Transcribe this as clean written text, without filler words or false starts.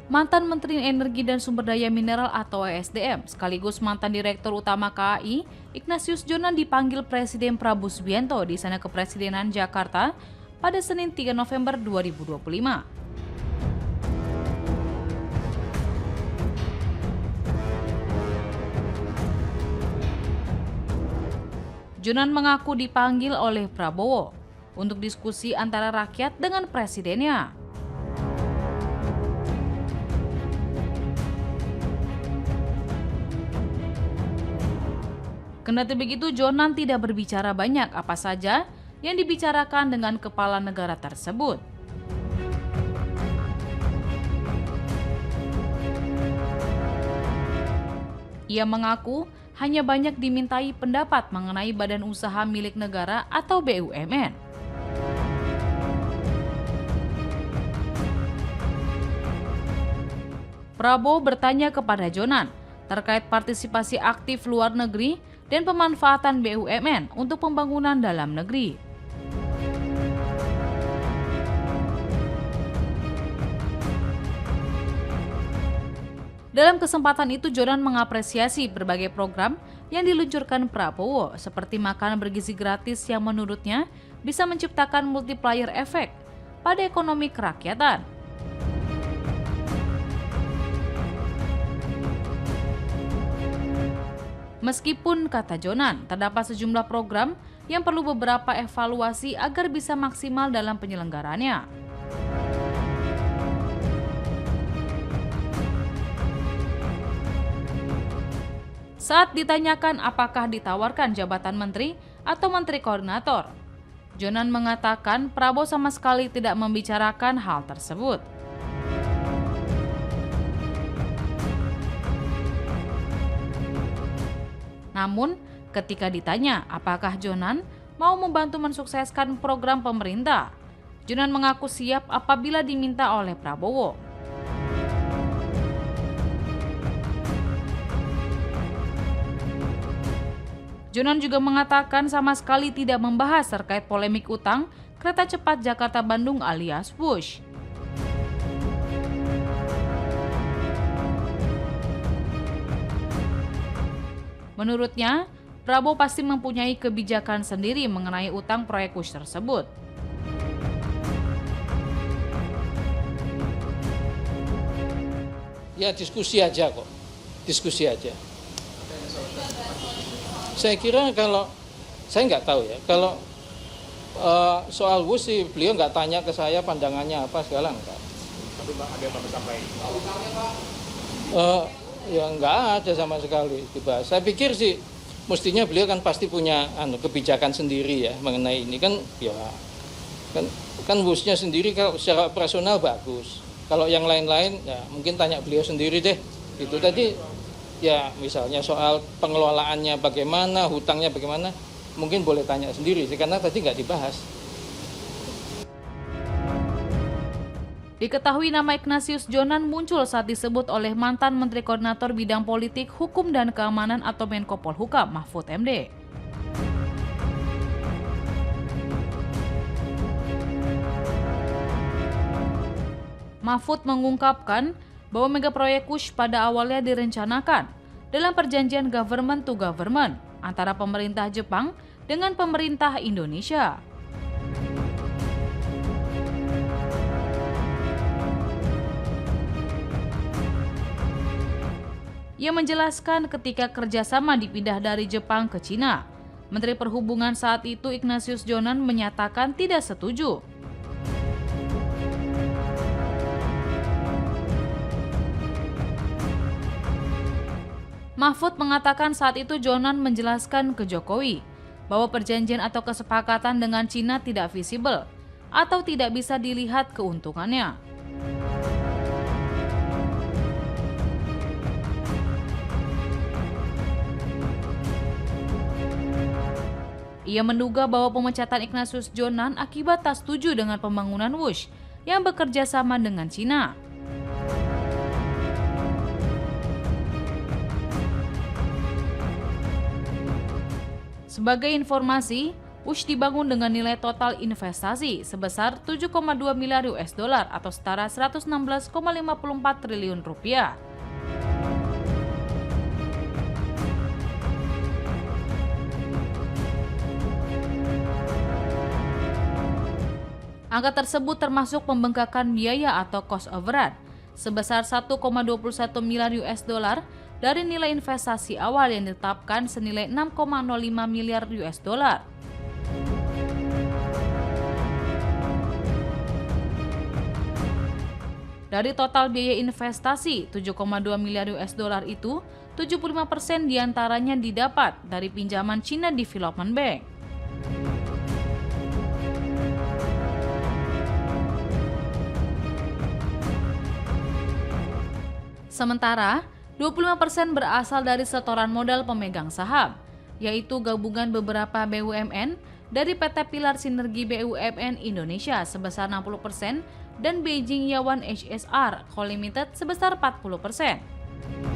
Mantan Menteri Energi dan Sumber Daya Mineral atau ESDM, sekaligus mantan Direktur Utama KAI, Ignatius Jonan dipanggil Presiden Prabowo Subianto di Istana Kepresidenan Jakarta pada Senin 3 November 2025. Jonan mengaku dipanggil oleh Prabowo untuk diskusi antara rakyat dengan presidennya. Kendati begitu, Jonan tidak berbicara banyak apa saja yang dibicarakan dengan kepala negara tersebut. Ia mengaku hanya banyak dimintai pendapat mengenai badan usaha milik negara atau BUMN. Prabowo bertanya kepada Jonan terkait partisipasi aktif luar negeri dan pemanfaatan BUMN untuk pembangunan dalam negeri. Dalam kesempatan itu, Jonan mengapresiasi berbagai program yang diluncurkan Prabowo, seperti makanan bergizi gratis yang menurutnya bisa menciptakan multiplier efek pada ekonomi kerakyatan. Meskipun, kata Jonan, terdapat sejumlah program yang perlu beberapa evaluasi agar bisa maksimal dalam penyelenggaraannya. Saat ditanyakan apakah ditawarkan jabatan menteri atau menteri koordinator, Jonan mengatakan Prabowo sama sekali tidak membicarakan hal tersebut. Namun, ketika ditanya apakah Jonan mau membantu mensukseskan program pemerintah, Jonan mengaku siap apabila diminta oleh Prabowo. Jonan juga mengatakan sama sekali tidak membahas terkait polemik utang kereta cepat Jakarta-Bandung alias WUSH. Menurutnya, Prabowo pasti mempunyai kebijakan sendiri mengenai utang proyek WUSH tersebut. Ya diskusi aja kok, diskusi aja. Saya kira kalau, saya nggak tahu ya, kalau soal WUSH sih beliau nggak tanya ke saya pandangannya apa segala enggak. Tapi ada yang Bapak sampaikan? Ya nggak ada sama sekali dibahas. Saya pikir sih mestinya beliau kan pasti punya kebijakan sendiri ya mengenai ini kan ya kan WUSH-nya sendiri kalau secara operasional bagus. Kalau yang lain-lain ya mungkin tanya beliau sendiri deh. Itu tadi ya misalnya soal pengelolaannya bagaimana, hutangnya bagaimana, mungkin boleh tanya sendiri sih karena tadi nggak dibahas. Diketahui nama Ignatius Jonan muncul saat disebut oleh mantan Menteri Koordinator Bidang Politik, Hukum dan Keamanan atau Menko Polhukam Mahfud MD. Mahfud mengungkapkan bahwa mega proyek WUSH pada awalnya direncanakan dalam perjanjian government to government antara pemerintah Jepang dengan pemerintah Indonesia. Ia menjelaskan ketika kerjasama dipindah dari Jepang ke Cina, Menteri Perhubungan saat itu Ignatius Jonan menyatakan tidak setuju. Mahfud mengatakan saat itu Jonan menjelaskan ke Jokowi bahwa perjanjian atau kesepakatan dengan Cina tidak visible atau tidak bisa dilihat keuntungannya. Ia menduga bahwa pemecatan Ignatius Jonan akibat tak setuju dengan pembangunan WUSH yang bekerja sama dengan Cina. Sebagai informasi, WUSH dibangun dengan nilai total investasi sebesar 7,2 miliar US dollar atau setara 116,54 triliun rupiah. Angka tersebut termasuk pembengkakan biaya atau cost overrun sebesar 1,21 miliar US dollar dari nilai investasi awal yang ditetapkan senilai 6,05 miliar US dollar. Dari total biaya investasi 7,2 miliar US dollar itu, 75% diantaranya didapat dari pinjaman China Development Bank. Sementara, 25% berasal dari setoran modal pemegang saham, yaitu gabungan beberapa BUMN dari PT Pilar Sinergi BUMN Indonesia sebesar 60% dan Beijing Yawan HSR Co Limited sebesar 40%.